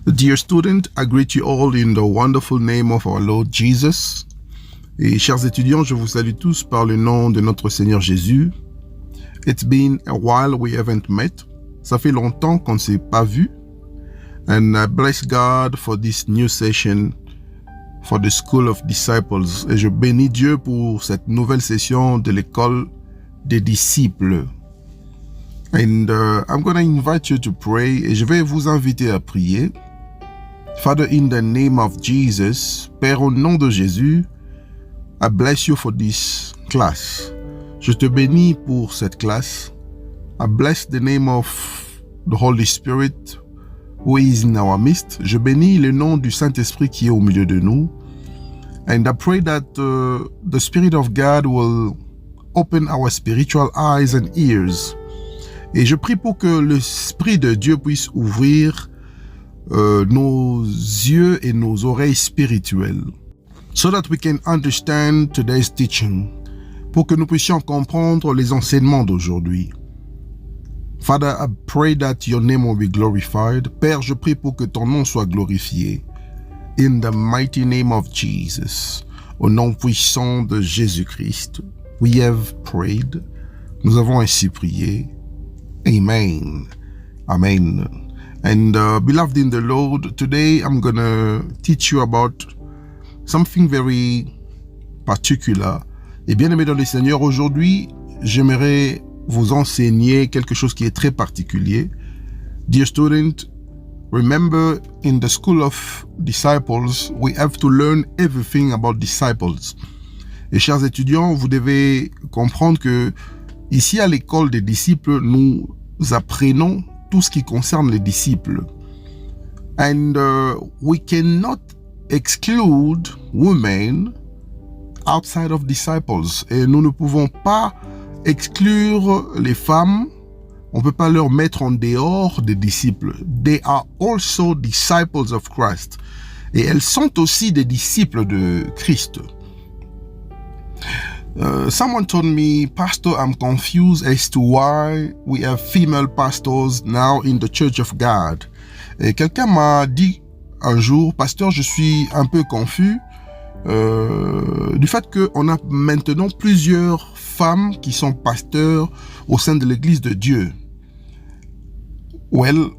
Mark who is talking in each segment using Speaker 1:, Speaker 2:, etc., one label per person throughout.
Speaker 1: Dear student, I greet you all in the wonderful name of our Lord Jesus. Et chers étudiants, je vous salue tous par le nom de notre Seigneur Jésus. It's been a while we haven't met. Ça fait longtemps qu'on ne s'est pas vu. And I bless God for this new session for the School of Disciples. Et je bénis Dieu pour cette nouvelle session de l'école des disciples. And I'm going to invite you to pray. Et je vais vous inviter à prier. Father, in the name of Jesus, Père, au nom de Jésus, I bless you for this class. Je te bénis pour cette classe. I bless the name of the Holy Spirit who is in our midst. Je bénis le nom du Saint-Esprit qui est au milieu de nous. And I pray that the Spirit of God will open our spiritual eyes and ears. Et je prie pour que l'Esprit de Dieu puisse ouvrir nos yeux et nos oreilles spirituelles, so that we can understand today's teaching, pour que nous puissions comprendre les enseignements d'aujourd'hui. Father, I pray that your name will be glorified. Père, je prie pour que ton nom soit glorifié. In the mighty name of Jesus, au nom puissant de Jésus-Christ, we have prayed. Nous avons ainsi prié. Amen. Amen. And beloved in the Lord, today I'm going to teach you about something very particular. Et bien aimé dans le Seigneur, aujourd'hui, j'aimerais vous enseigner quelque chose qui est très particulier. Dear student, remember in the School of Disciples, we have to learn everything about disciples. Et chers étudiants, vous devez comprendre que ici à l'école des disciples, nous apprenons tout ce qui concerne les disciples. And we cannot exclude women outside of disciples. Et nous ne pouvons pas exclure les femmes. On ne peut pas leur mettre en dehors des disciples. They are also disciples of Christ. Et elles sont aussi des disciples de Christ. Someone told me, Pastor, I'm confused as to why we have female pastors now in the Church of God. Et quelqu'un m'a dit un jour, Pasteur, je suis un peu confus du fait qu'on a maintenant plusieurs femmes qui sont pasteurs au sein de l'Église de Dieu. Well,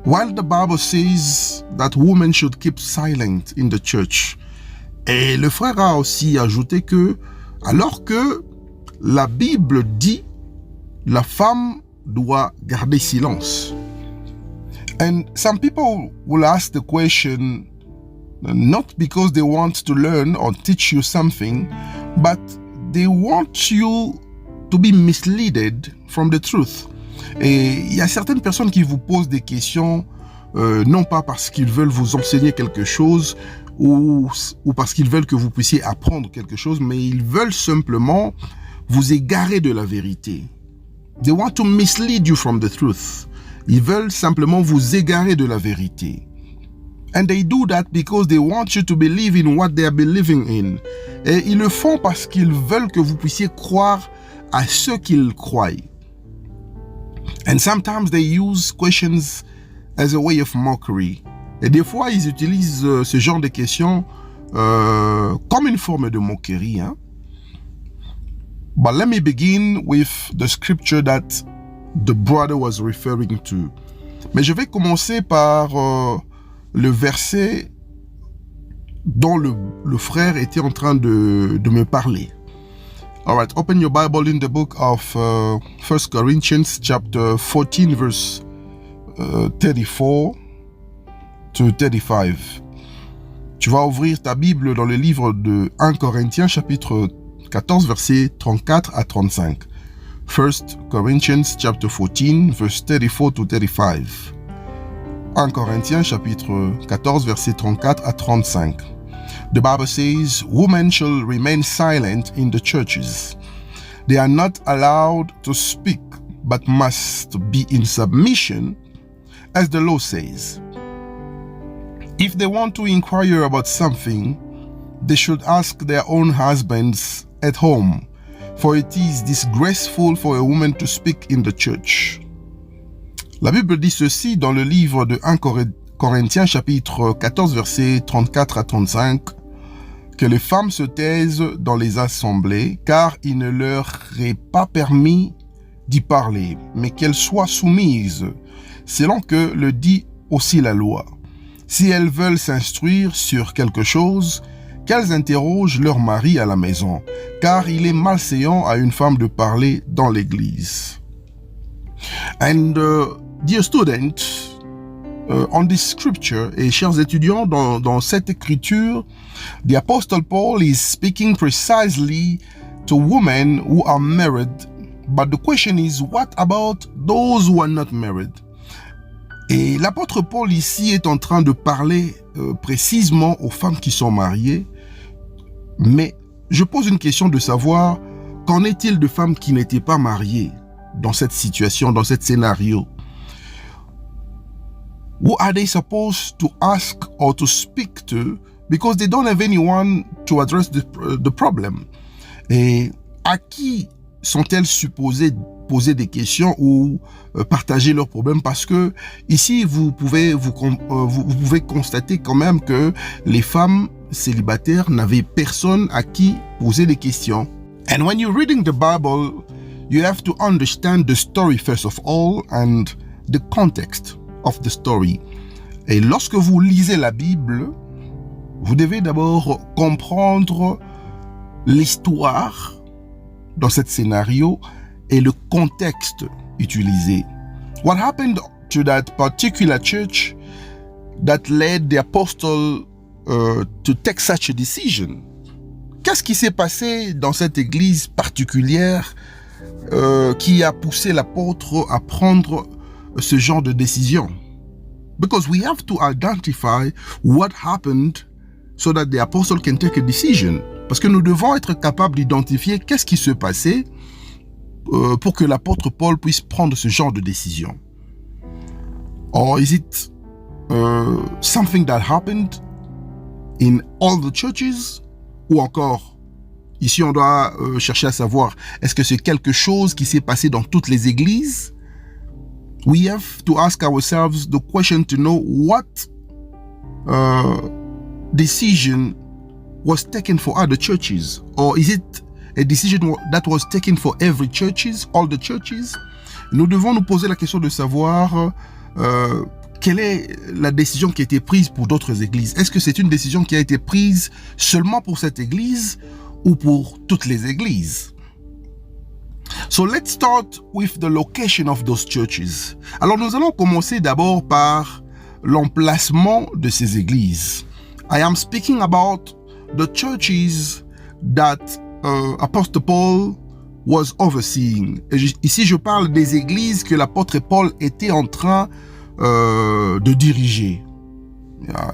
Speaker 1: while the Bible says that women should keep silent in the church, et le frère a aussi ajouté que, alors que la Bible dit, la femme doit garder silence. And some people will ask the question, not because they want to learn or teach you something, but they want you to be misled from the truth. Et il y a certaines personnes qui vous posent des questions, non pas parce qu'ils veulent vous enseigner quelque chose, ou parce qu'ils veulent que vous puissiez apprendre quelque chose, mais ils veulent simplement vous égarer de la vérité. They want to mislead you from the truth. Ils veulent simplement vous égarer de la vérité. And they do that because they want you to believe in what they are believing in. Et ils le font parce qu'ils veulent que vous puissiez croire à ce qu'ils croient. And sometimes they use questions as a way of mockery. Et des fois, ils utilisent ce genre de questions comme une forme de moquerie. Hein? But let me begin with the scripture that the brother was referring to. Mais je vais commencer par le verset dont le frère était en train de me parler. All right, open your Bible in the book of 1 Corinthians chapter 14 verse 34 to 35. Tu vas ouvrir ta Bible dans le livre de 1 Corinthiens chapitre 14 versets 34 à 35. 1 Corinthians chapter 14 verse 34 to 35. 1 Corinthiens chapitre 14 versets 34 à 35. The Bible says, women shall remain silent in the churches. They are not allowed to speak, but must be in submission, as the law says. If they want to inquire about something, they should ask their own husbands at home, for it is disgraceful for a woman to speak in the church. La Bible dit ceci dans le livre de 1 Corinthiens chapitre 14 versets 34 à 35, que les femmes se taisent dans les assemblées, car il ne leur est pas permis d'y parler, mais qu'elles soient soumises, selon que le dit aussi la loi. Si elles veulent s'instruire sur quelque chose, qu'elles interrogent leur mari à la maison, car il est malséant à une femme de parler dans l'église. And dear students, on this scripture, et chers étudiants, dans cette écriture, the Apostle Paul is speaking precisely to women who are married, but the question is, what about those who are not married? Et l'apôtre Paul ici est en train de parler précisément aux femmes qui sont mariées, mais je pose une question de savoir, qu'en est-il de femmes qui n'étaient pas mariées dans cette situation, dans ce scénario? Who are they supposed to ask or to speak to because they don't have anyone to address the problem? Et à qui sont-elles supposées poser des questions ou partager leurs problèmes? Parce que ici, vous pouvez constater quand même que les femmes célibataires n'avaient personne à qui poser des questions. And when you're reading the Bible, you have to understand the story first of all and the context of the story. Et lorsque vous lisez la Bible, vous devez d'abord comprendre l'histoire dans ce scénario et le contexte utilisé. What happened to that particular church that led the apostle to take such a decision? Qu'est-ce qui s'est passé dans cette église particulière qui a poussé l'apôtre à prendre ce genre de décision? Because we have to identify what happened so that the apostle can take a decision. Parce que nous devons être capables d'identifier qu'est-ce qui se passait pour que l'apôtre Paul puisse prendre ce genre de décision. Or is it something that happened in all the churches? Ou encore, ici on doit chercher à savoir, est-ce que c'est quelque chose qui s'est passé dans toutes les églises? We have to ask ourselves the question to know what decision was taken for other churches, or is it a decision that was taken for every churches, all the churches? Nous devons nous poser la question de savoir quelle est la décision qui a été prise pour d'autres églises. Est-ce que c'est une décision qui a été prise seulement pour cette église ou pour toutes les églises? So let's start with the location of those churches. Alors nous allons commencer d'abord par l'emplacement de ces églises. I am speaking about the churches that Apostle Paul was overseeing. Et ici, je parle des églises que l'apôtre Paul était en train de diriger.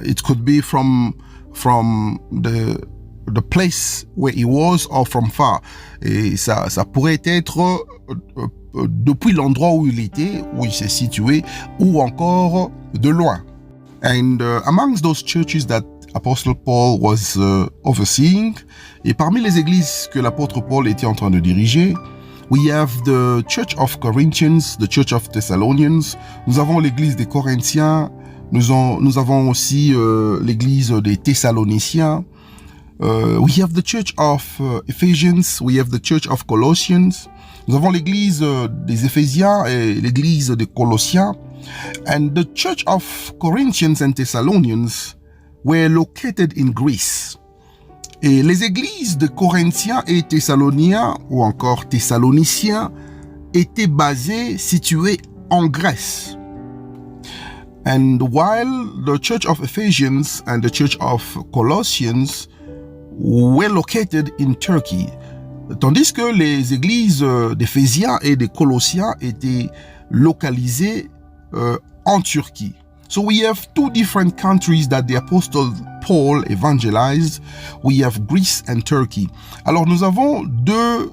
Speaker 1: It could be from the place where he was or from far. Et ça pourrait être depuis l'endroit où il était, où il s'est situé, ou encore de loin. And amongst those churches that Apostle Paul was overseeing, et parmi les églises que l'apôtre Paul était en train de diriger, we have the Church of Corinthians, the Church of Thessalonians. Nous avons l'église des Corinthiens, nous avons aussi l'église des Thessaloniciens. We have the Church of Ephesians, we have the Church of Colossians. Nous avons l'église des Éphésiens et l'église des Colossiens. And the Church of Corinthians and Thessalonians were located in Greece. Et les églises de Corinthiens et Thessaloniens, ou encore Thessaloniciens, étaient basées, situées en Grèce. And while the Church of Ephesians and the Church of Colossians were located in Turkey. Tandis que les églises d'Éphésiens et des Colossiens étaient localisées en Turquie. So we have two different countries that the Apostle Paul evangelized. We have Greece and Turkey. Alors nous avons deux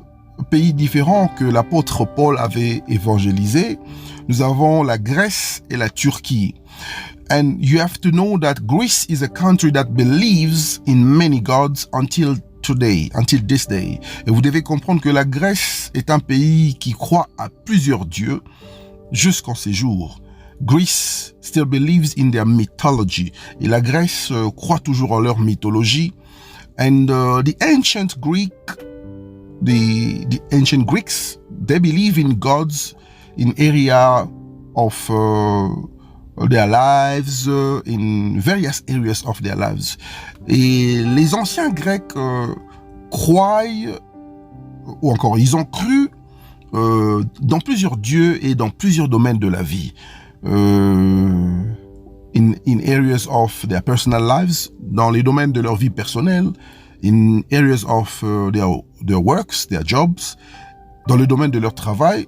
Speaker 1: pays différents que l'apôtre Paul avait évangélisés. Nous avons la Grèce et la Turquie. And you have to know that Greece is a country that believes in many gods until today, until this day. Et vous devez comprendre que la Grèce est un pays qui croit à plusieurs dieux jusqu'en ces jours. Greece still believes in their mythology. Et la Grèce croit toujours en leur mythologie. And the ancient Greeks, they believe in gods in area of their lives, in various areas of their lives. Et les anciens Grecs croient, ou encore ils ont cru dans plusieurs dieux et dans plusieurs domaines de la vie. In areas of their personal lives, dans les domaines de leur vie personnelle, in areas of their works, their jobs, dans le domaine de leur travail,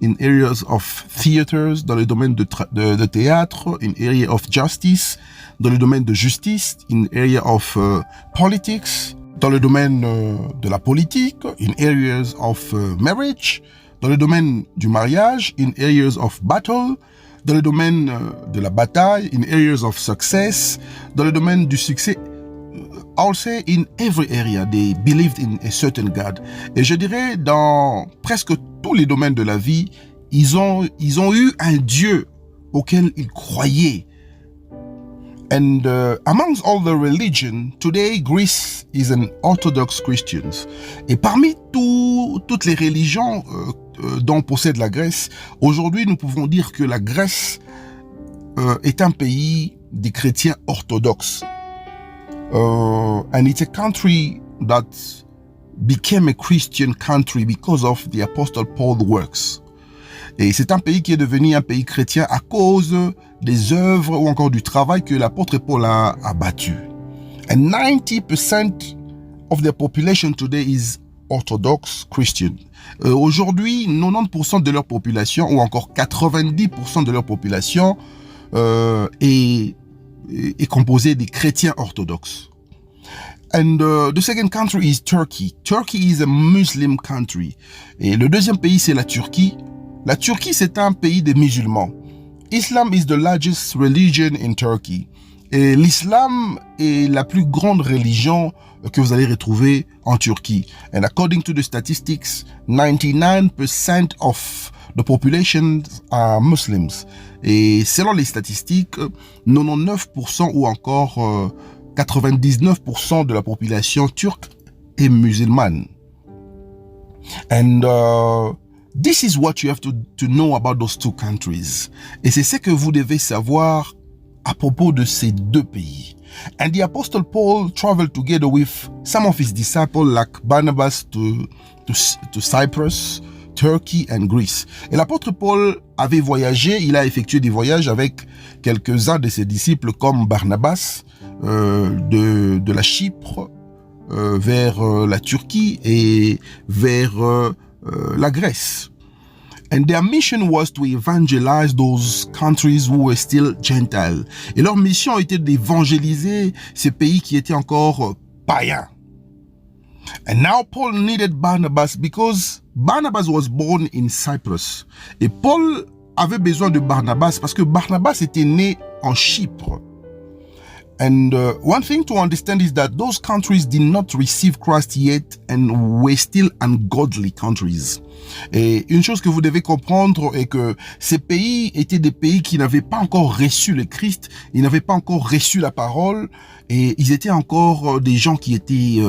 Speaker 1: in areas of theaters, dans le domaine de théâtre, in area of justice, dans le domaine de justice, in area of politics, dans le domaine de la politique, in areas of marriage, dans le domaine du mariage, in areas of battle, dans le domaine de la bataille, in areas of success, dans le domaine du succès. I'll say in every area they believed in a certain God. Et je dirais dans presque tous les domaines de la vie, ils ont eu un Dieu auquel ils croyaient. And amongst all the religion, today Greece is an Orthodox Christians. Et parmi toutes les religions dont possède la Grèce, aujourd'hui nous pouvons dire que la Grèce est un pays des chrétiens orthodoxes. And it's a country that became a Christian country because of the Apostle Paul's works. Et c'est un pays qui est devenu un pays chrétien à cause des œuvres ou encore du travail que l'apôtre Paul a abattu. And 90% of the population today is Orthodox Christian. Aujourd'hui, 90% de leur population ou encore 90% de leur population est composée des chrétiens orthodoxes. And the second country is Turkey. Turkey is a Muslim country. Et le deuxième pays, c'est la Turquie. La Turquie, c'est un pays des musulmans. Islam is the largest religion in Turkey. Et l'islam est la plus grande religion que vous allez retrouver en Turquie. And according to the statistics, 99% of the population are Muslims. Et selon les statistiques, 99% ou encore 99% de la population turque est musulmane. And this is what you have to know about those two countries. Et c'est ce que vous devez savoir à propos de ces deux pays. And the Apostle Paul traveled together with some of his disciples like Barnabas to Cyprus, Turkey and Greece. Et l'apôtre Paul avait voyagé, il a effectué des voyages avec quelques-uns de ses disciples comme Barnabas de la Chypre vers la Turquie et vers la Grèce. And their mission was to evangelize those countries who were still Gentile. Et leur mission était d'évangéliser ces pays qui étaient encore païens. And now Paul needed Barnabas because Barnabas was born in Cyprus. Et Paul avait besoin de Barnabas parce que Barnabas était né en Chypre. And one thing to understand is that those countries did not receive Christ yet and were still ungodly countries. Et une chose que vous devez comprendre est que ces pays étaient des pays qui n'avaient pas encore reçu le Christ, ils n'avaient pas encore reçu la parole et ils étaient encore des gens qui étaient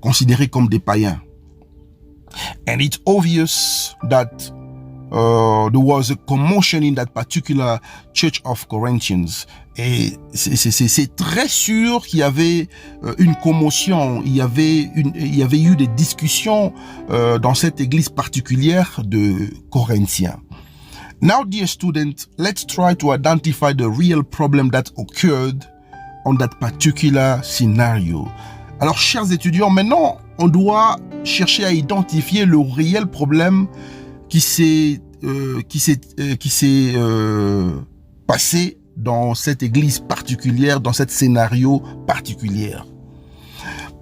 Speaker 1: considérés comme des païens. And it's obvious that there was a commotion in that particular church of Corinthians. Et c'est très sûr qu'il y avait une commotion, il y avait eu des discussions dans cette église particulière de Corinthiens. Now, dear students, let's try to identify the real problem that occurred on that particular scenario. Alors, chers étudiants, maintenant, on doit chercher à identifier le réel problème qui s'est passé dans cette église particulière, dans cet scénario particulier.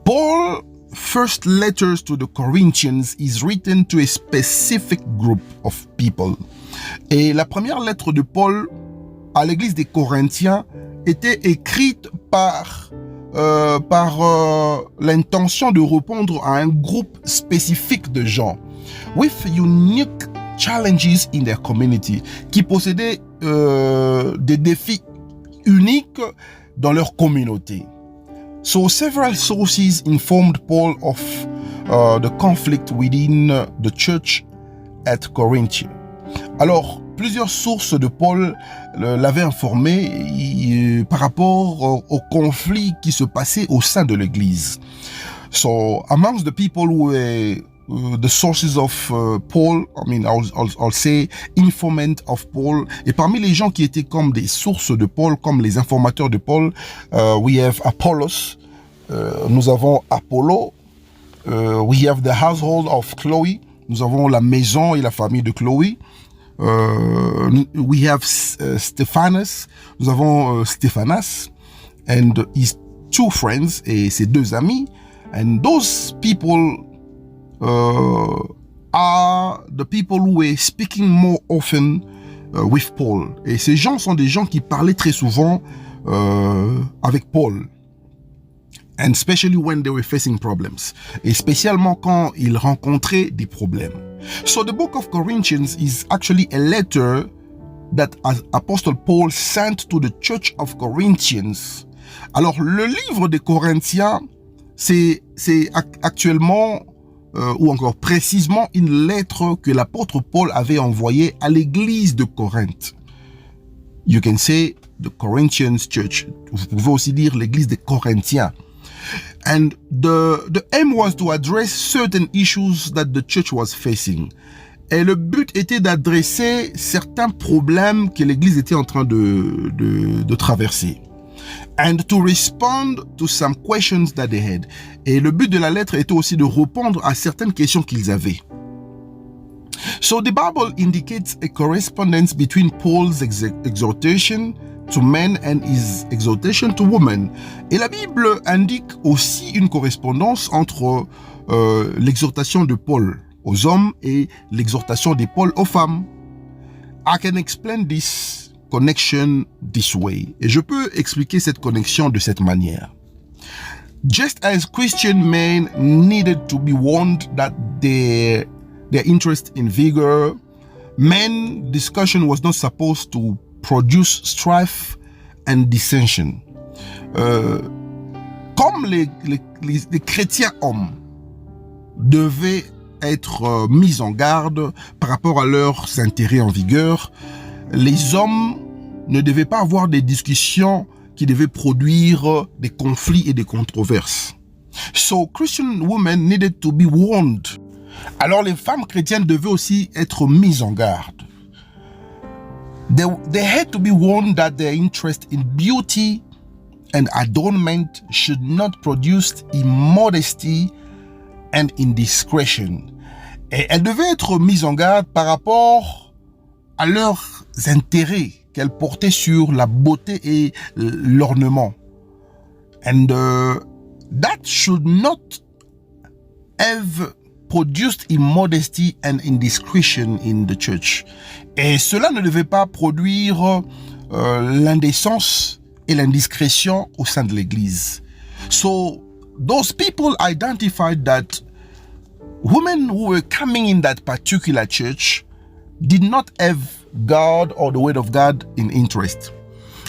Speaker 1: Paul's first letters to the Corinthians is written to a specific group of people. Et la première lettre de Paul à l'église des Corinthiens était écrite par l'intention de répondre à un groupe spécifique de gens with unique challenges in their community, qui possédaient des défis uniques dans leur communauté. So several sources informed Paul of the conflict within the church at Corinth. Alors, plusieurs sources de Paul l'avaient informé par rapport au conflit qui se passait au sein de l'Église. So, amongst the people who were the sources of Paul, I'll say informant of Paul, et parmi les gens qui étaient comme des sources de Paul, comme les informateurs de Paul, we have Apollos, nous avons Apollo, we have the household of Chloe, nous avons la maison et la famille de Chloé, we have Stephanus, nous avons Stephanas, and his two friends, et ses deux amis, and those people are the people who were speaking more often with Paul. Et ces gens sont des gens qui parlaient très souvent avec Paul. And especially when they were facing problems. Et spécialement quand ils rencontraient des problèmes. So the book of Corinthians is actually a letter that Apostle Paul sent to the church of Corinthians. Alors le livre des Corinthiens, c'est actuellement ou encore précisément une lettre que l'apôtre Paul avait envoyée à l'église de Corinthe. You can say the Corinthians church. Vous pouvez aussi dire l'église des Corinthiens. And the aim was to address certain issues that the church was facing. Et le but était d'adresser certains problèmes que l'église était en train de traverser. And to respond to some questions that they had. Et le but de la lettre était aussi de répondre à certaines questions qu'ils avaient. So the Bible indicates a correspondence between Paul's exhortation to men and his exhortation to women. Et la Bible indique aussi une correspondance entre l'exhortation de Paul aux hommes et l'exhortation de Paul aux femmes. I can explain this connection this way. Et je peux expliquer cette connexion de cette manière. Just as Christian men needed to be warned that their interest in vigor, men discussion was not supposed to produce strife and dissension. Comme les chrétiens hommes devaient être mis en garde par rapport à leurs intérêts en vigueur, les hommes ne devaient pas avoir des discussions qui devaient produire des conflits et des controverses. So Christian women needed to be warned. Alors les femmes chrétiennes devaient aussi être mises en garde. They had to be warned that their interest in beauty and adornment should not produce immodesty and indiscretion. Et elles devaient être mises en garde par rapport à leurs intérêts qu'elles portaient sur la beauté et l'ornement. And that should not have produced immodesty and indiscretion in the church. Et cela ne devait pas produire l'indécence et l'indiscrétion au sein de l'Église. So, those people identified that women who were coming in that particular church did not have God or the word of God in interest.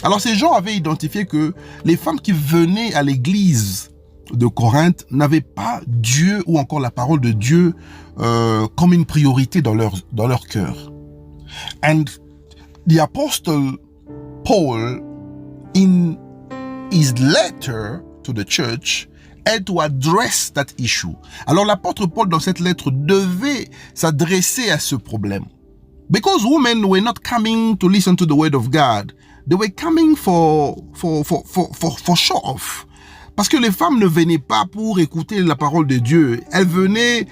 Speaker 1: Alors ces gens avaient identifié que les femmes qui venaient à l'église de Corinthe n'avaient pas Dieu ou encore la parole de Dieu comme une priorité dans leur cœur. And the apostle Paul, in his letter to the church, had to address that issue. Alors l'apôtre Paul dans cette lettre devait s'adresser à ce problème. Because women were not coming to listen to the word of God, they were coming for show off. Parce que les femmes ne venaient pas pour écouter la parole de Dieu, elles venaient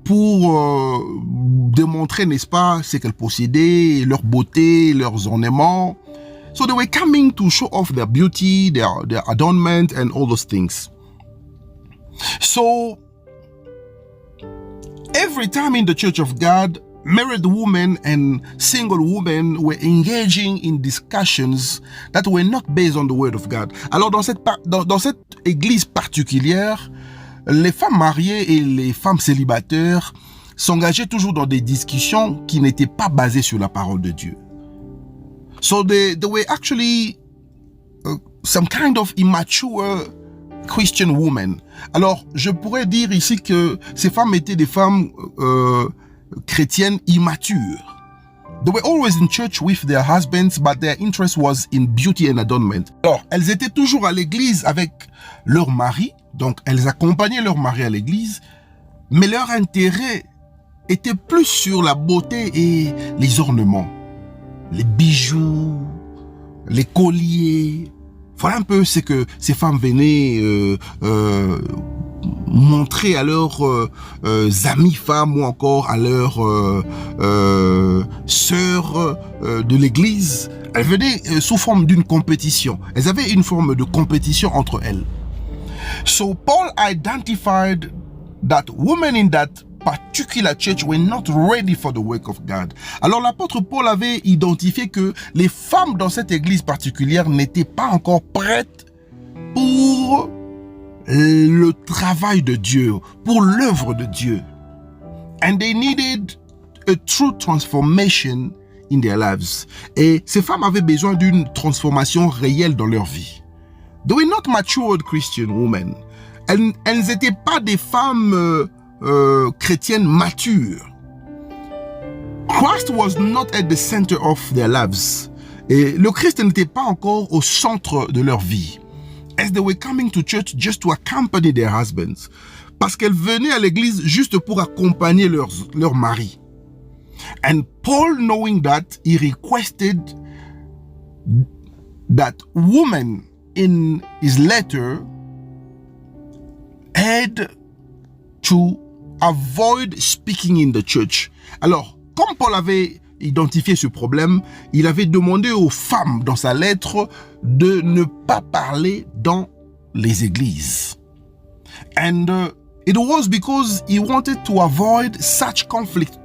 Speaker 1: pour démontrer, n'est-ce pas, ce qu'elles possédaient, leur beauté, leurs ornements. So they were coming to show off their beauty, their adornment, and all those things. So every time in the Church of God, married women and single women were engaging in discussions that were not based on the word of God. Alors dans cette église particulière, les femmes mariées et les femmes célibataires s'engageaient toujours dans des discussions qui n'étaient pas basées sur la parole de Dieu. So they were actually some kind of immature Christian women. Alors, je pourrais dire ici que ces femmes étaient des femmes chrétiennes immatures. They were always in church with their husbands, but their interest was in beauty and adornment. Alors, elles étaient toujours à l'église avec leur mari, donc elles accompagnaient leur mari à l'église, mais leur intérêt était plus sur la beauté et les ornements, les bijoux, les colliers. Voilà un peu ce que ces femmes venaient montrer à leurs amies femmes ou encore à leurs sœurs de l'église. Elles venaient sous forme d'une compétition. Elles avaient une forme de compétition entre elles. So Paul identified that women in that particular church were not ready for the work of God. Alors l'apôtre Paul avait identifié que les femmes dans cette église particulière n'étaient pas encore prêtes pour le travail de Dieu, pour l'œuvre de Dieu. And they needed a true transformation in their lives. Et ces femmes avaient besoin d'une transformation réelle dans leur vie. They were not matured Christian women. Elles n'étaient pas des femmes chrétiennes matures. Christ was not at the center of their lives. Et le Christ n'était pas encore au centre de leur vie. As they were coming to church just to accompany their husbands. Parce qu'elles venaient à l'église juste pour accompagner leur mari. And Paul, knowing that, he requested that women in his letter had to avoid speaking in the church. Alors, comme Paul avait identifié ce problème, il avait demandé aux femmes dans sa lettre de ne pas parler dans les églises. And it was because he wanted to avoid such conflict.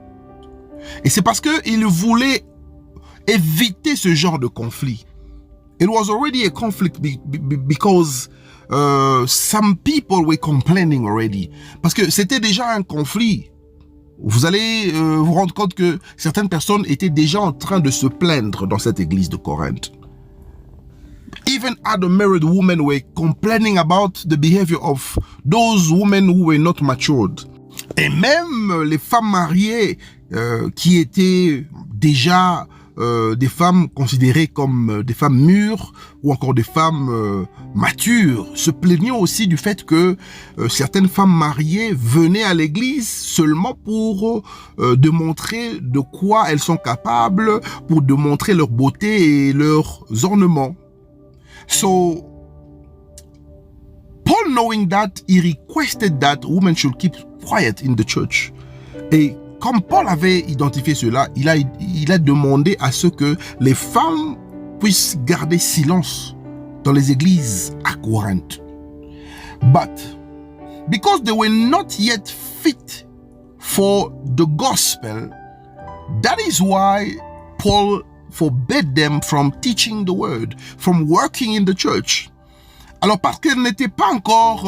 Speaker 1: Et c'est parce qu'il voulait éviter ce genre de conflit. It was already a conflict because some people were complaining already. Parce que c'était déjà un conflit. Vous allez vous rendre compte que certaines personnes étaient déjà en train de se plaindre dans cette église de Corinthe. Even other married women were complaining about the behavior of those women who were not matured. Et même les femmes mariées qui étaient déjà des femmes considérées comme des femmes mûres ou encore des femmes matures se plaignaient aussi du fait que certaines femmes mariées venaient à l'église seulement pour démontrer de quoi elles sont capables, pour démontrer leur beauté et leurs ornements. So, Paul, knowing that, he requested that women should keep quiet in the church. Et comme Paul avait identifié cela, il a demandé à ce que les femmes puissent garder silence dans les églises à Corinthe. But because they were not yet fit for the gospel, that is why Paul forbade them from teaching the word, from working in the church. Alors parce qu'elles n'étaient pas encore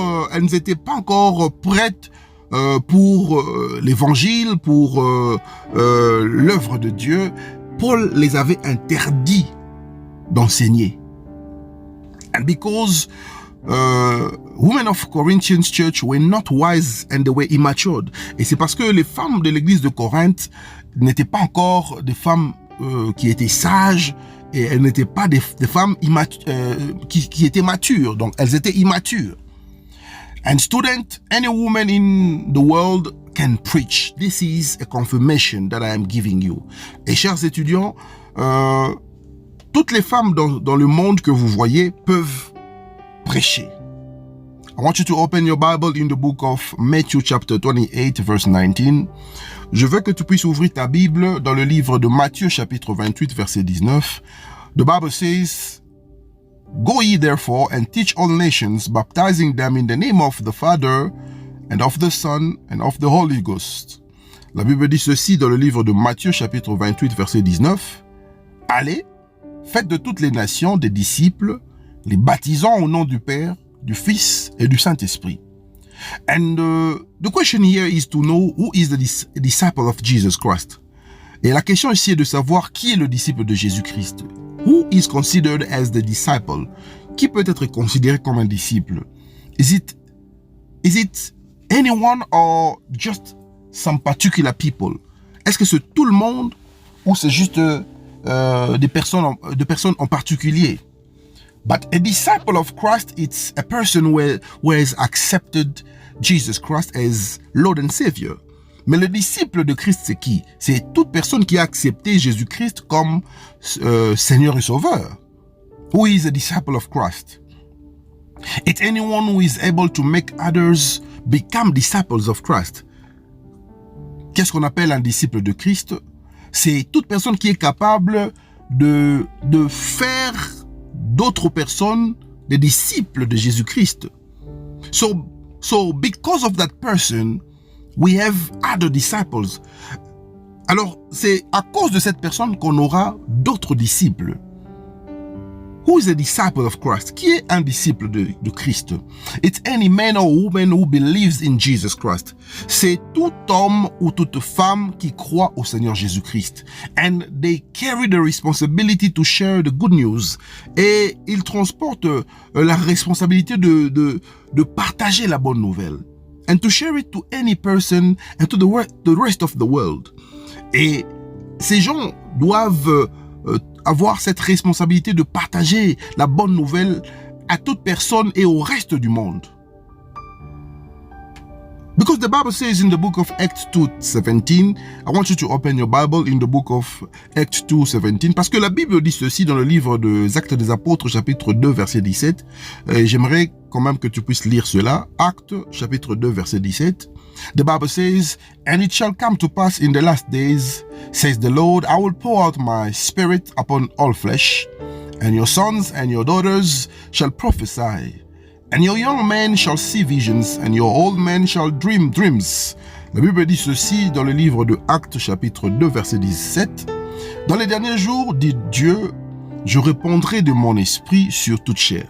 Speaker 1: prêtes pour l'évangile, pour l'œuvre de Dieu, Paul les avait interdits d'enseigner. And because women of Corinthians church were not wise and they were immature. Et c'est parce que les femmes de l'église de Corinthe n'étaient pas encore des femmes qui étaient sages, et elles n'étaient pas des femmes qui étaient matures. Donc elles étaient immatures. And student, any woman in the world can preach. This is a confirmation that I am giving you. Et chers étudiants, toutes les femmes dans le monde que vous voyez peuvent prêcher. I want you to open your Bible in the book of Matthew chapter 28 verse 19. Je veux que tu puisses ouvrir ta Bible dans le livre de Matthieu chapitre 28 verset 19. The Bible says, "Go ye therefore and teach all nations, baptizing them in the name of the Father and of the Son and of the Holy Ghost." La Bible dit ceci dans le livre de Matthieu chapitre 28 verset 19. Allez, faites de toutes les nations des disciples, les baptisant au nom du Père, du Fils et du Saint-Esprit, And the question here is to know who is the disciple of Jesus Christ. Et la question ici est de savoir qui est le disciple de Jésus-Christ. Who is considered as the disciple? Qui peut être considéré comme un disciple? Is it anyone or just some particular people? Est-ce que c'est tout le monde ou c'est juste des personnes en particulier? But a disciple of Christ, it's a person who has accepted Jesus Christ as Lord and Savior. Mais le disciple de Christ, c'est qui? C'est toute personne qui a accepté Jésus-Christ comme Seigneur et Sauveur. Who is a disciple of Christ? It's anyone who is able to make others become disciples of Christ. Qu'est-ce qu'on appelle un disciple de Christ? C'est toute personne qui est capable de faire d'autres personnes des disciples de Jésus-Christ. So because of that person, we have other disciples. Alors, c'est à cause de cette personne qu'on aura d'autres disciples. Who is a disciple of Christ? Qui est un disciple de Christ? It's any man or woman who believes in Jesus Christ. C'est tout homme ou toute femme qui croit au Seigneur Jésus-Christ. And they carry the responsibility to share the good news. Et ils transportent la responsabilité de partager la bonne nouvelle. And to share it to any person and to the rest of the world. Et ces gens doivent avoir cette responsabilité de partager la bonne nouvelle à toute personne et au reste du monde. Because the Bible says in the book of Acts 2:17, I want you to open your Bible in the book of Acts 2:17, parce que la Bible dit ceci dans le livre des Actes des Apôtres, chapitre 2, verset 17. J'aimerais quand même que tu puisses lire cela. Actes, chapitre 2, verset 17. The Bible says, "And it shall come to pass in the last days, says the Lord, I will pour out my spirit upon all flesh, and your sons and your daughters shall prophesy, and your young men shall see visions, and your old men shall dream dreams." La Bible dit ceci dans le livre de Actes, chapitre 2, verset 17. Dans les derniers jours, dit Dieu, je répandrai de mon esprit sur toute chair.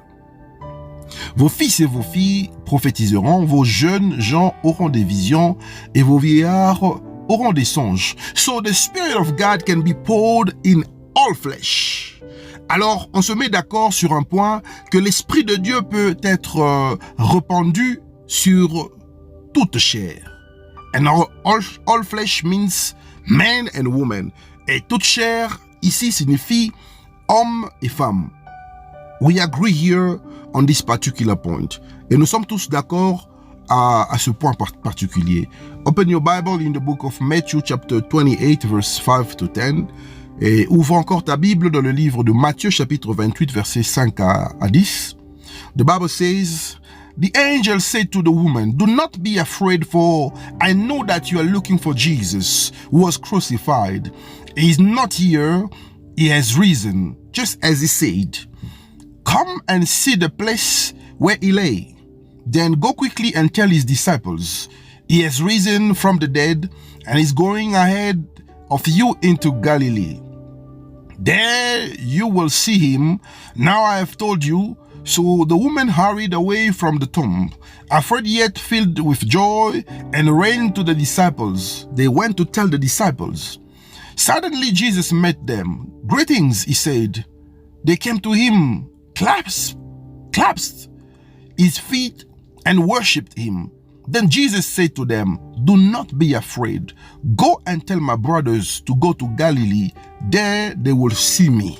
Speaker 1: Vos fils et vos filles prophétiseront, vos jeunes gens auront des visions, et vos vieillards auront des songes. So the Spirit of God can be poured in all flesh. Alors, on se met d'accord sur un point, que l'Esprit de Dieu peut être répandu sur toute chair. And all flesh means man and woman. Et toute chair, ici, signifie homme et femme. We agree here on this particular point. Et nous sommes tous d'accord à ce point particulier. Open your Bible in the book of Matthew, chapter 28, verse 5 to 10. Et ouvre encore ta Bible dans le livre de Matthieu, chapitre 28, versets 5 à 10. The Bible says, "The angel said to the woman, do not be afraid, for I know that you are looking for Jesus, who was crucified. He is not here, he has risen, just as he said. Come and see the place where he lay. Then go quickly and tell his disciples, he has risen from the dead and is going ahead of you into Galilee. There you will see him. Now I have told you." So the woman hurried away from the tomb, afraid yet filled with joy, and ran to the disciples. They went to tell the disciples. Suddenly Jesus met them. "Greetings," he said. They came to him, clasped his feet, and worshipped him. Then Jesus said to them, "Do not be afraid. Go and tell my brothers to go to Galilee. There they will see me."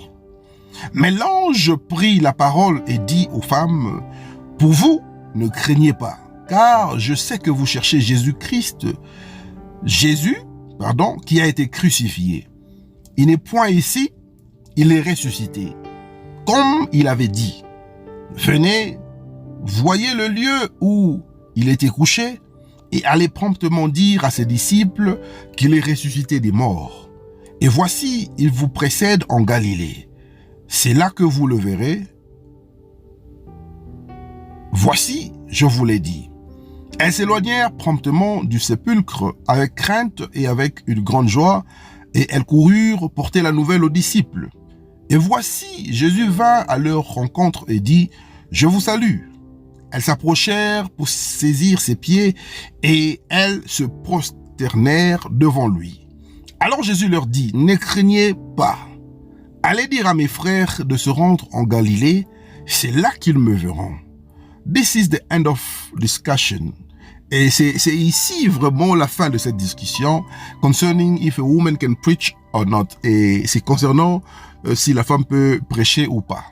Speaker 1: Mais l'ange prit la parole et dit aux femmes, "Pour vous, ne craignez pas, car je sais que vous cherchez Jésus-Christ, qui a été crucifié. Il n'est point ici, il est ressuscité, comme il avait dit. Venez, voyez le lieu où il était couché, et allez promptement dire à ses disciples qu'il est ressuscité des morts. Et voici, il vous précède en Galilée. C'est là que vous le verrez. Voici, je vous l'ai dit." Elles s'éloignèrent promptement du sépulcre avec crainte et avec une grande joie, et elles coururent porter la nouvelle aux disciples. Et voici, Jésus vint à leur rencontre et dit, « Je vous salue. » elles s'approchèrent pour saisir ses pieds et elles se prosternèrent devant lui. Alors Jésus leur dit, « Ne craignez pas. Allez dire à mes frères de se rendre en Galilée, c'est là qu'ils me verront. » This is the end of discussion. Et c'est ici vraiment la fin de cette discussion concerning if a woman can preach or not. Et c'est concernant si la femme peut prêcher ou pas.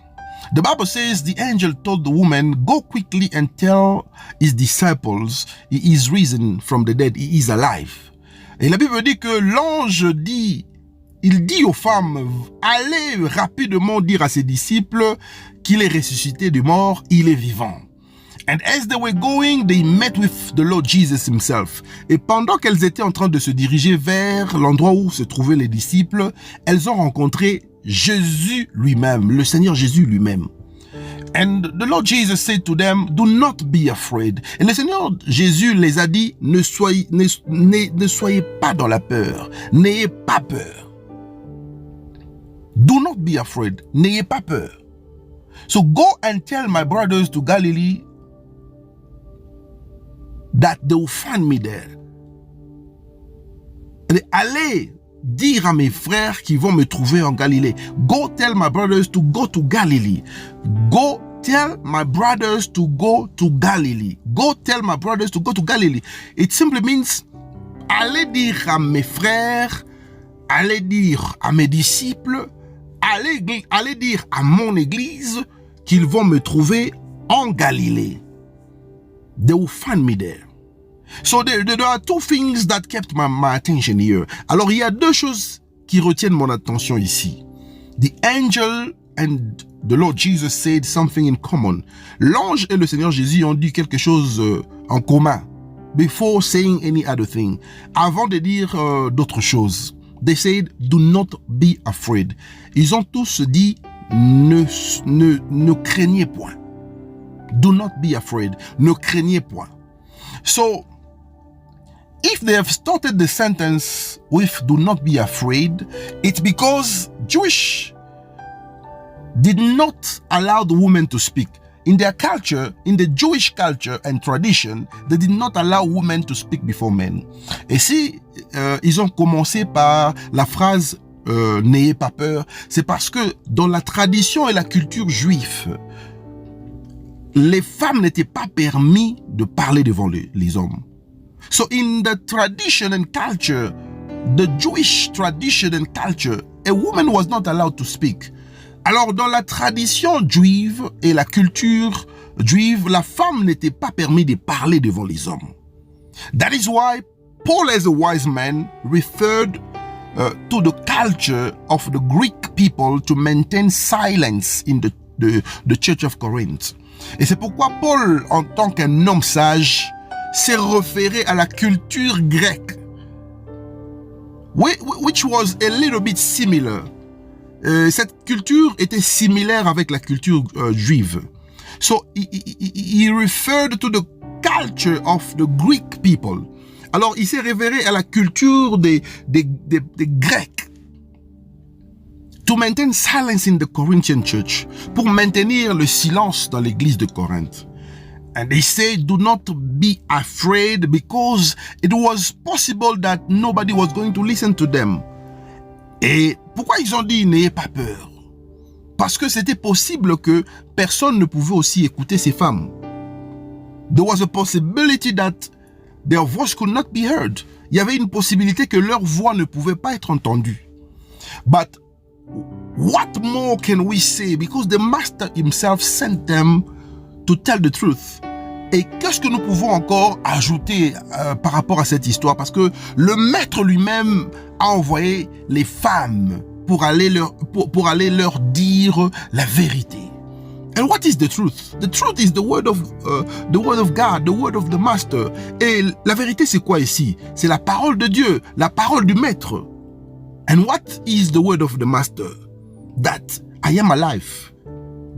Speaker 1: The Bible says the angel told the woman, go quickly and tell his disciples he is risen from the dead, he is alive. Et la Bible dit que l'ange dit, il dit aux femmes, allez rapidement dire à ses disciples qu'il est ressuscité des morts, il est vivant. And as they were going, they met with the Lord Jesus himself. Et pendant qu'elles étaient en train de se diriger vers l'endroit où se trouvaient les disciples, elles ont rencontré Jésus lui-même, le Seigneur Jésus lui-même. And the Lord Jesus said to them, do not be afraid. Et le Seigneur Jésus les a dit, ne soyez pas dans la peur, n'ayez pas peur. Do not be afraid, n'ayez pas peur. So go and tell my brothers to Galilee that they will find me there. Et allez dire à mes frères qui vont me trouver en Galilée. Go tell my brothers to go to Galilee. Go tell my brothers to go to Galilee. Go tell my brothers to go to Galilee. It simply means, allez dire à mes frères, allez dire à mes disciples, allez dire à mon église qu'ils vont me trouver en Galilée. They will find me there. So there are two things that kept my attention here. Alors il y a deux choses qui retiennent mon attention ici. The angel and the Lord Jesus said something in common. L'ange et le Seigneur Jésus ont dit quelque chose en commun. Before saying any other thing. Avant de dire d'autres choses. They said, do not be afraid. Ils ont tous dit, ne craignez point. Do not be afraid. Ne craignez point. So, if they have started the sentence with do not be afraid, it's because Jewish did not allow the women to speak. In their culture, in the Jewish culture and tradition, they did not allow women to speak before men. Et si ils ont commencé par la phrase n'ayez pas peur, c'est parce que dans la tradition et la culture juive, les femmes n'étaient pas permis de parler devant les hommes. So in the tradition and culture, the Jewish tradition and culture, a woman was not allowed to speak. Alors dans la tradition juive et la culture juive, la femme n'était pas permis de parler devant les hommes. That is why Paul as a wise man referred to the culture of the Greek people to maintain silence in the Church of Corinth. Et c'est pourquoi Paul, en tant qu'un homme sage, s'est référé à la culture grecque, which was a little bit similar. Cette culture était similaire avec la culture juive. So he referred to the culture of the Greek people. Alors il s'est référé à la culture des Grecs. To maintain silence in the Corinthian church, pour maintenir le silence dans l'église de Corinthe. And they say, do not be afraid, because it was possible that nobody was going to listen to them. Et pourquoi ils ont dit n'ayez pas peur? Parce que c'était possible que personne ne pouvait aussi écouter ces femmes. There was a possibility that their voice could not be heard. Il y avait une possibilité que leur voix ne pouvait pas être entendue. But what more can we say? Because the Master himself sent them to tell the truth. Et qu'est-ce que nous pouvons encore ajouter par rapport à cette histoire? Parce que le Maître lui-même a envoyé les femmes pour aller leur dire la vérité. And what is the truth? The truth is the word of God, the word of the Master. Et la vérité, c'est quoi ici? C'est la parole de Dieu, la parole du Maître. And what is the word of the Master? That I am alive.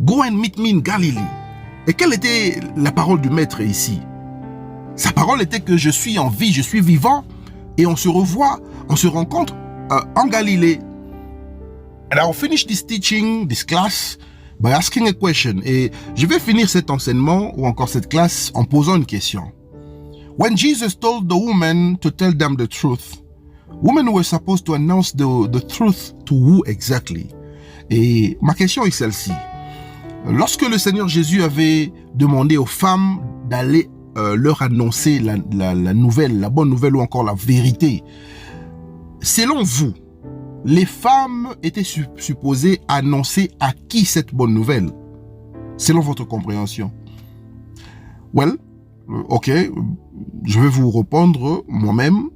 Speaker 1: Go and meet me in Galilee. Et quelle était la parole du Maître ici? Sa parole était que je suis en vie, je suis vivant, et on se revoit, on se rencontre en Galilée. And I'll finish this teaching, this class, by asking a question. Et je vais finir cet enseignement ou encore cette classe en posant une question. When Jesus told the woman to tell them the truth, women were supposed to announce the truth to who exactly? Et ma question est celle-ci. Lorsque le Seigneur Jésus avait demandé aux femmes d'aller leur annoncer la nouvelle, la bonne nouvelle ou encore la vérité, selon vous, les femmes étaient supposées annoncer à qui cette bonne nouvelle, selon votre compréhension? Well, ok, je vais vous répondre moi-même.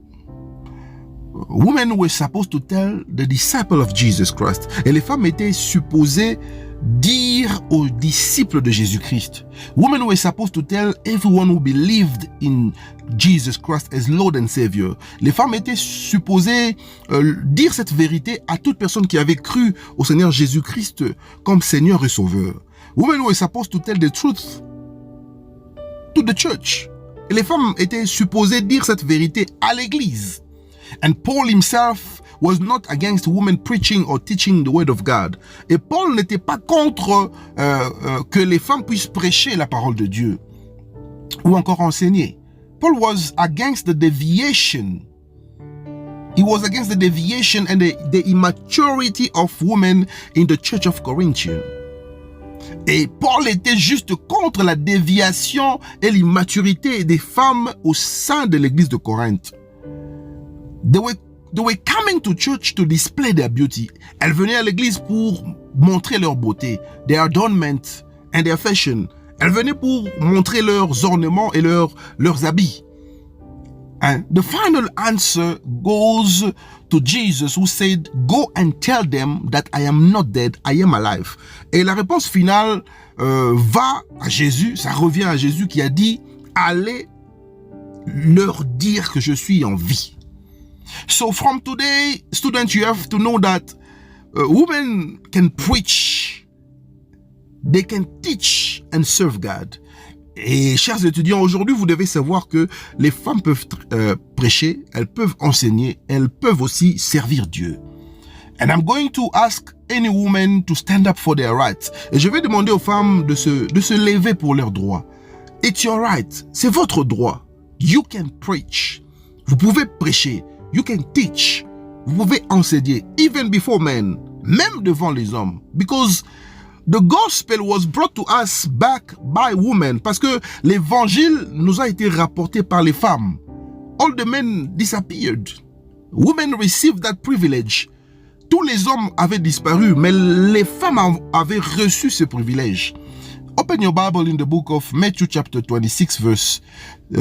Speaker 1: Women were supposed to tell the disciples of Jesus Christ. Et les femmes étaient supposées dire aux disciples de Jésus-Christ. Women were supposed to tell everyone who believed in Jesus Christ as Lord and Savior. Les femmes étaient supposées dire cette vérité à toute personne qui avait cru au Seigneur Jésus-Christ comme Seigneur et Sauveur. Women were supposed to tell the truth to the church. Et les femmes étaient supposées dire cette vérité à l'Église. And Paul himself was not against women preaching or teaching the word of God. Et Paul n'était pas contre que les femmes puissent prêcher la parole de Dieu ou encore enseigner. Paul was against the deviation. He was against the deviation and the immaturity of women in the church of Corinthians. Et Paul était juste contre la déviation et l'immaturité des femmes au sein de l'église de Corinthe. They were coming to church to display their beauty. Elles venaient à l'église pour montrer leur beauté, their adornment and their fashion. Elles venaient pour montrer leurs ornements et leurs habits. And the final answer goes to Jesus who said, "Go and tell them that I am not dead, I am alive." Et la réponse finale va à Jésus, ça revient à Jésus qui a dit, allez leur dire que je suis en vie. So from today, students, you have to know that women can preach, they can teach and serve God. Et chers étudiants, aujourd'hui, vous devez savoir que les femmes peuvent prêcher, elles peuvent enseigner, elles peuvent aussi servir Dieu. And I'm going to ask any woman to stand up for their rights. Et je vais demander aux femmes de se lever pour leurs droits. It's your right. C'est votre droit. You can preach. Vous pouvez prêcher. You can teach. Vous pouvez enseigner. Even before men. Même devant les hommes. Because the gospel was brought to us back by women. Parce que l'évangile nous a été rapporté par les femmes. All the men disappeared. Women received that privilege. Tous les hommes avaient disparu, mais les femmes avaient reçu ce privilège. Open your Bible in the book of Matthew chapter 26 verse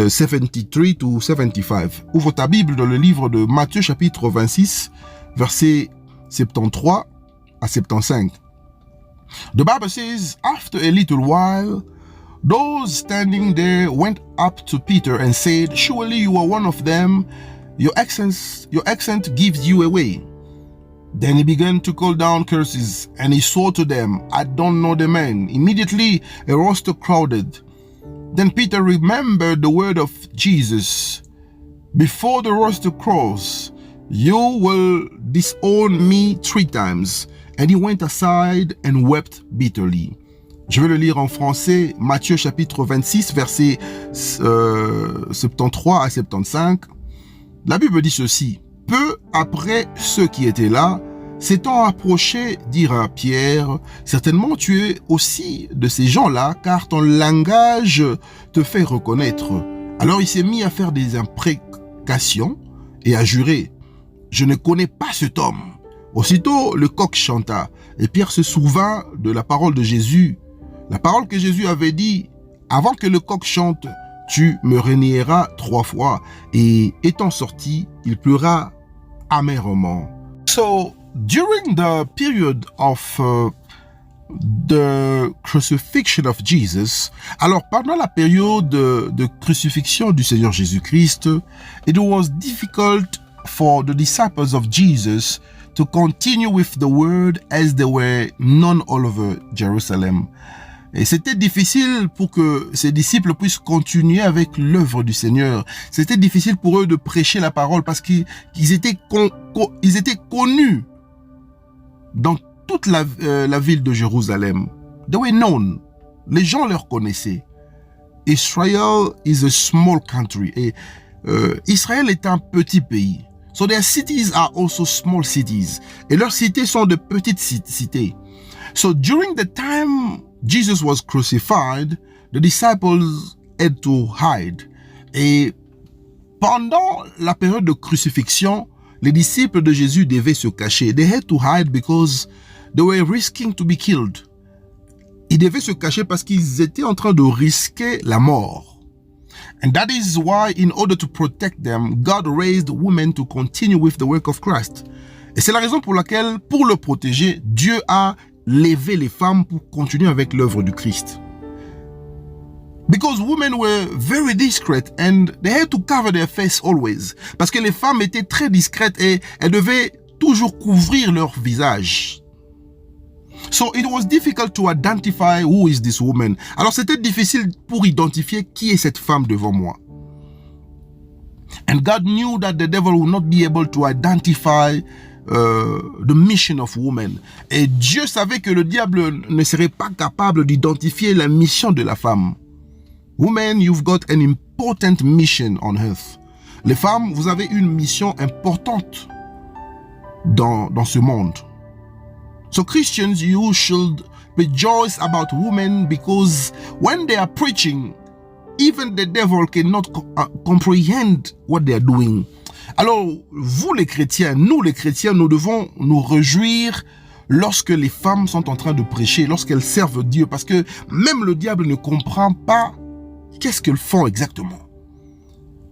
Speaker 1: 73 to 75. Ouvre ta Bible dans le livre de Matthieu chapitre 26 versets 73 à 75. The Bible says, after a little while, those standing there went up to Peter and said, "Surely you are one of them. Your accent gives you away." Then he began to call down curses, and he swore to them, "I don't know the man." Immediately a roster crowded. Then Peter remembered the word of Jesus. "Before the rooster crows, you will disown me 3 times." And he went aside and wept bitterly. Je vais le lire en français, Matthieu chapitre 26, versets 73 à 75. La Bible dit ceci. Peu après ceux qui étaient là, s'étant approchés, dirent à Pierre, « Certainement tu es aussi de ces gens-là, car ton langage te fait reconnaître. » Alors il s'est mis à faire des imprécations et à jurer, « Je ne connais pas cet homme. » Aussitôt le coq chanta, et Pierre se souvint de la parole de Jésus, la parole que Jésus avait dit, « Avant que le coq chante, tu me renieras 3 fois. » Et étant sorti, il pleura amèrement. So, during the period of the crucifixion of Jesus, alors pendant la période de crucifixion du Seigneur Jésus-Christ, it was difficult for the disciples of Jesus to continue with the word as they were known all over Jerusalem. Et c'était difficile pour que ces disciples puissent continuer avec l'œuvre du Seigneur. C'était difficile pour eux de prêcher la parole parce qu'ils étaient connus dans toute la ville de Jérusalem. they were known. Les gens les reconnaissaient. Israel is a small country. Et Israël est un petit pays. So their cities are also small cities. Et leurs cités sont de petites cités. So during the time Jesus was crucified, the disciples had to hide. Et pendant la période de crucifixion, les disciples de Jésus devaient se cacher. They had to hide because they were risking to be killed. Ils devaient se cacher parce qu'ils étaient en train de risquer la mort. And that is why, in order to protect them, God raised women to continue with the work of Christ. Et c'est la raison pour laquelle, pour le protéger, Dieu a levé les femmes pour continuer avec l'œuvre du Christ. Because women were very discreet and they had to cover their face always. Parce que les femmes étaient très discrètes et elles devaient toujours couvrir leur visage. So it was difficult to identify who is this woman. Alors c'était difficile pour identifier qui est cette femme devant moi. And God knew that the devil would not be able to identify the mission of women. Et Dieu savait que le diable ne serait pas capable d'identifier la mission de la femme. Women, you've got an important mission on earth. Les femmes, vous avez une mission importante dans ce monde. So Christians, you should rejoice about women because when they are preaching, even the devil cannot comprehend what they are doing. Alors, vous les chrétiens, nous les chrétiens, nous devons nous réjouir lorsque les femmes sont en train de prêcher, lorsqu'elles servent Dieu, parce que même le diable ne comprend pas qu'est-ce qu'elles font exactement.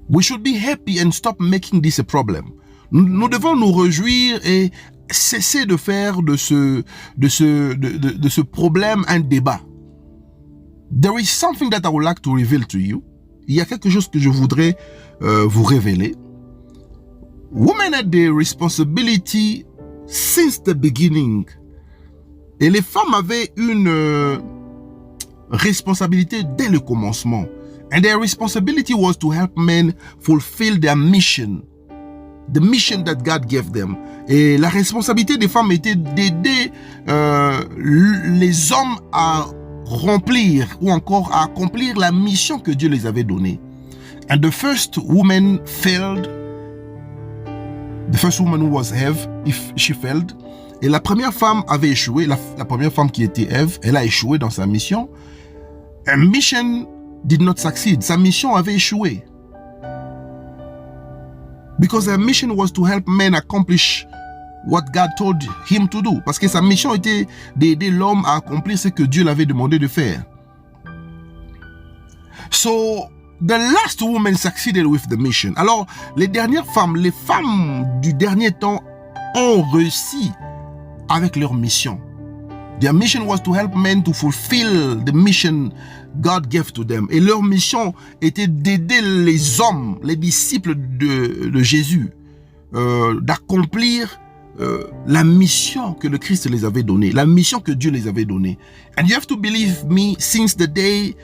Speaker 1: We should be happy and stop making this a problem. Nous devons nous réjouir et cesser de faire de ce problème un débat. There is something that I would like to reveal to you. Il y a quelque chose que je voudrais vous révéler. Women had the responsibility since the beginning. Et les femmes avaient une responsabilité dès le commencement. And their responsibility was to help men fulfill their mission. The mission that God gave them. Et la responsabilité des femmes était d'aider les hommes à remplir ou encore à accomplir la mission que Dieu les avait donnée. And the first woman failed. The first woman who was Eve, if she failed. Et la première femme avait échoué. La première femme qui était Ève, elle a échoué dans sa mission. Her mission did not succeed. Sa mission avait échoué. Because her mission was to help men accomplish what God told him to do. Parce que sa mission était d'aider l'homme à accomplir ce que Dieu l'avait demandé de faire. So, the last woman succeeded with the mission. Alors, les dernières femmes, les femmes du dernier temps ont réussi avec leur mission. Their mission was to help men to fulfill the mission God gave to them. Et leur mission était d'aider les hommes, les disciples de Jésus, d'accomplir la mission que le Christ les avait donnée, la mission que Dieu les avait donnée. And you have to believe me, since the day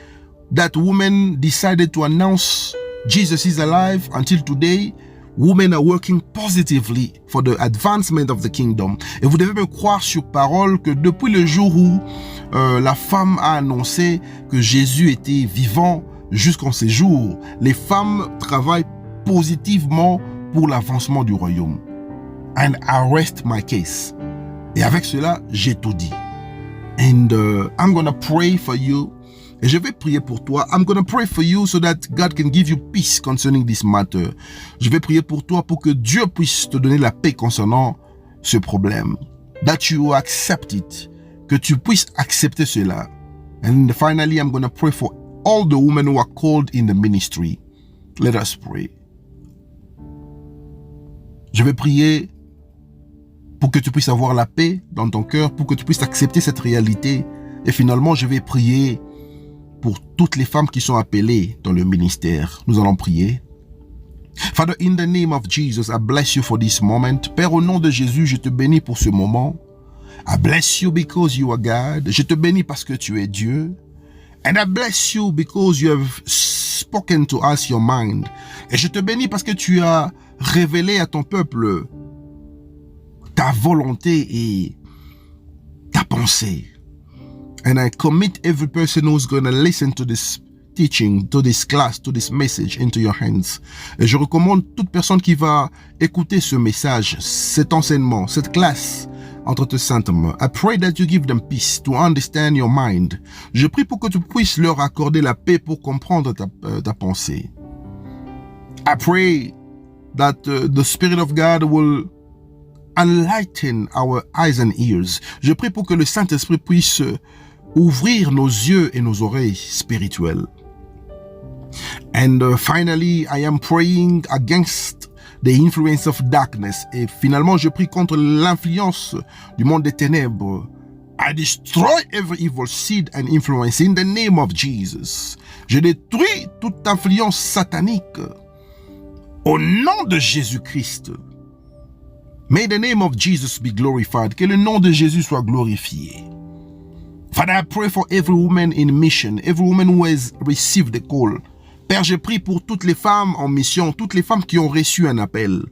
Speaker 1: that women decided to announce Jesus is alive until today, women are working positively for the advancement of the kingdom. Et vous devez me croire sur parole que depuis le jour où la femme a annoncé que Jésus était vivant jusqu'en ces jours, les femmes travaillent positivement pour l'avancement du royaume. And I rest my case. Et avec cela, j'ai tout dit. And I'm gonna pray for you. Et je vais prier pour toi. I'm going to pray for you so that God can give you peace concerning this matter. Je vais prier pour toi pour que Dieu puisse te donner la paix concernant ce problème. That you accept it. Que tu puisses accepter cela. And finally, I'm going to pray for all the women who are called in the ministry. Let us pray. Je vais prier pour que tu puisses avoir la paix dans ton cœur, pour que tu puisses accepter cette réalité. Et finalement, je vais prier pour toutes les femmes qui sont appelées dans le ministère. Nous allons prier. Father, in the name of Jesus, I bless you for this moment. Père, au nom de Jésus, je te bénis pour ce moment. I bless you because you are God. Je te bénis parce que tu es Dieu. And I bless you because you have spoken to us your mind. Et je te bénis parce que tu as révélé à ton peuple ta volonté et ta pensée. And I commit every person who's going to listen to this teaching, to this class, to this message into your hands. Et je recommande toute personne qui va écouter ce message, cet enseignement, cette classe entre tes saintes mains. I pray that you give them peace to understand your mind. Je prie pour que tu puisses leur accorder la paix pour comprendre ta pensée. I pray that the Spirit of God will enlighten our eyes and ears. Je prie pour que le Saint-Esprit puisse ouvrir nos yeux et nos oreilles spirituelles. And finally, I am praying against the influence of darkness. Et finalement, je prie contre l'influence du monde des ténèbres. I destroy every evil seed and influence in the name of Jesus. Je détruis toute influence satanique au nom de Jésus-Christ. May the name of Jesus be glorified. Que le nom de Jésus soit glorifié. Father, I pray for every woman in mission, every woman who has received the call. Père, je prie pour toutes les femmes en mission, toutes les femmes qui ont reçu un appel.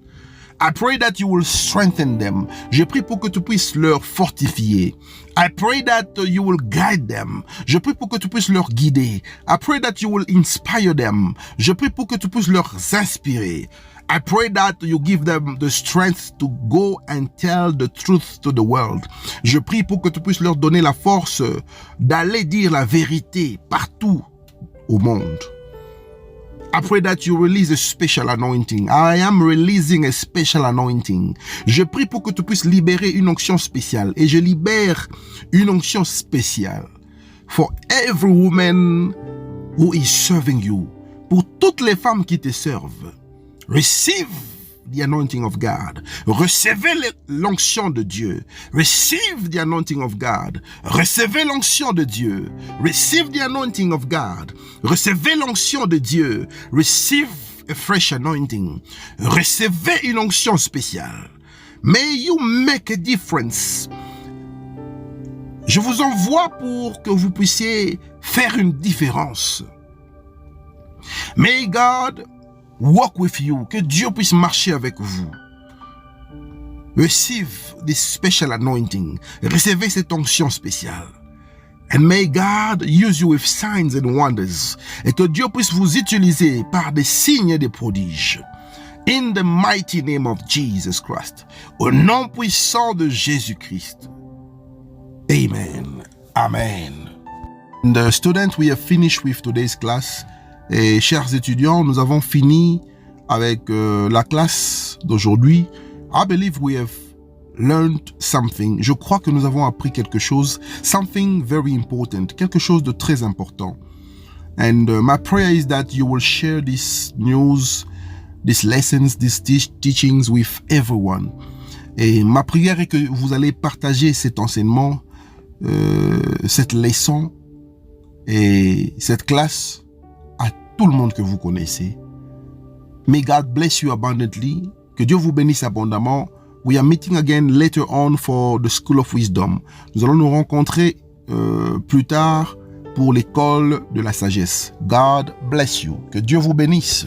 Speaker 1: I pray that you will strengthen them. Je prie pour que tu puisses leur fortifier. I pray that you will guide them. Je prie pour que tu puisses leur guider. I pray that you will inspire them. Je prie pour que tu puisses leur inspirer. I pray that you give them the strength to go and tell the truth to the world. Je prie pour que tu puisses leur donner la force d'aller dire la vérité partout au monde. I pray that you release a special anointing. I am releasing a special anointing. Je prie pour que tu puisses libérer une onction spéciale. Et je libère une onction spéciale for every woman who is serving you. Pour toutes les femmes qui te servent. Receive the anointing of God. Recevez l'onction de Dieu. Receive the anointing of God. Recevez l'onction de Dieu. Receive the anointing of God. Recevez l'onction de Dieu. Receive a fresh anointing. Recevez une onction spéciale. May you make a difference. Je vous envoie pour que vous puissiez faire une différence. May God walk with you. Que Dieu puisse marcher avec vous. Receive this special anointing. Recevez cette onction spéciale. And may God use you with signs and wonders. Et que Dieu puisse vous utiliser par des signes et des prodiges. In the mighty name of Jesus Christ. Au nom puissant de Jésus-Christ. Amen. Amen. And students, we have finished with today's class. Et chers étudiants, nous avons fini avec la classe d'aujourd'hui. I believe we have learned something. Je crois que nous avons appris quelque chose. Something very important. Quelque chose de très important. And my prayer is that you will share this news, these lessons, these teachings with everyone. Et ma prière est que vous allez partager cet enseignement, cette leçon et cette classe à tout le monde que vous connaissez. May God bless you abundantly. Que Dieu vous bénisse abondamment. We are meeting again later on for the School of Wisdom. Nous allons nous rencontrer plus tard pour l'école de la sagesse. God bless you. Que Dieu vous bénisse.